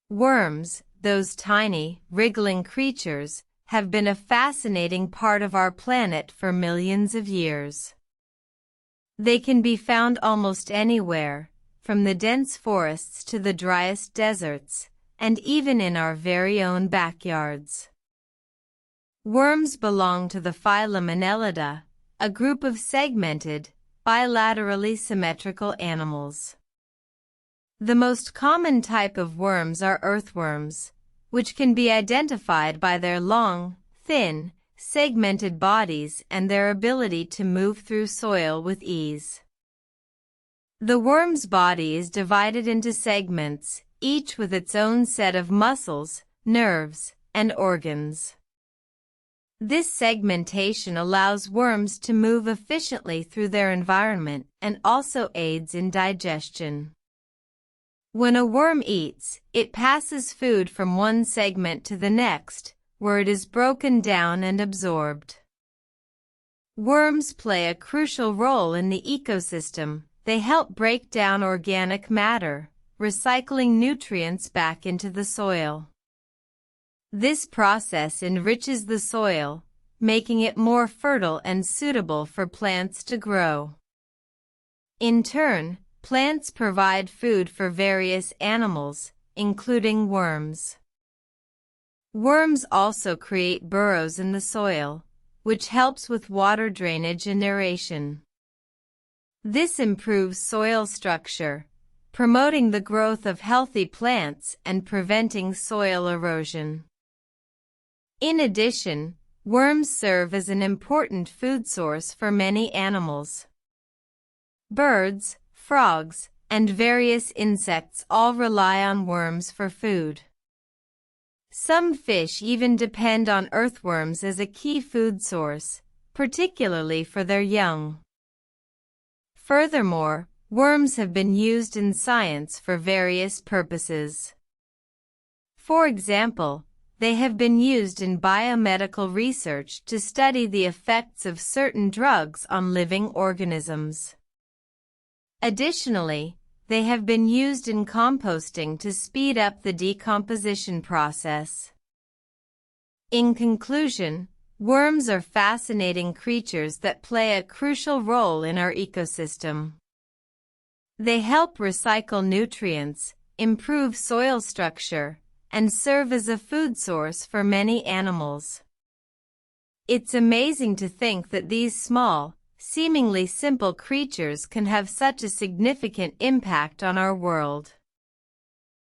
Worms, those tiny, wriggling creatures, have been a fascinating part of our planet for millions of years. They can be found almost anywhere, from the dense forests to the driest deserts, and even in our very own backyards. Worms belong to the phylum Annelida, a group of segmented, bilaterally symmetrical animals. The most common type of worms are earthworms, which can be identified by their long, thin, segmented bodies and their ability to move through soil with ease. The worm's body is divided into segments, each with its own set of muscles, nerves, and organs. This segmentation allows worms to move efficiently through their environment and also aids in digestion. When a worm eats, it passes food from one segment to the next, where it is broken down and absorbed. Worms play a crucial role in the ecosystem. They help break down organic matter, recycling nutrients back into the soil. This process enriches the soil, making it more fertile and suitable for plants to grow. In turn, plants provide food for various animals, including worms. Worms also create burrows in the soil, which helps with water drainage and aeration. This improves soil structure, promoting the growth of healthy plants and preventing soil erosion. In addition, worms serve as an important food source for many animals. Birds, frogs, and various insects all rely on worms for food. Some fish even depend on earthworms as a key food source, particularly for their young. Furthermore, worms have been used in science for various purposes. For example, they have been used in biomedical research to study the effects of certain drugs on living organisms. Additionally, they have been used in composting to speed up the decomposition process. In conclusion, worms are fascinating creatures that play a crucial role in our ecosystem. They help recycle nutrients, improve soil structure, and serve as a food source for many animals. It's amazing to think that these small, seemingly simple creatures can have such a significant impact on our world.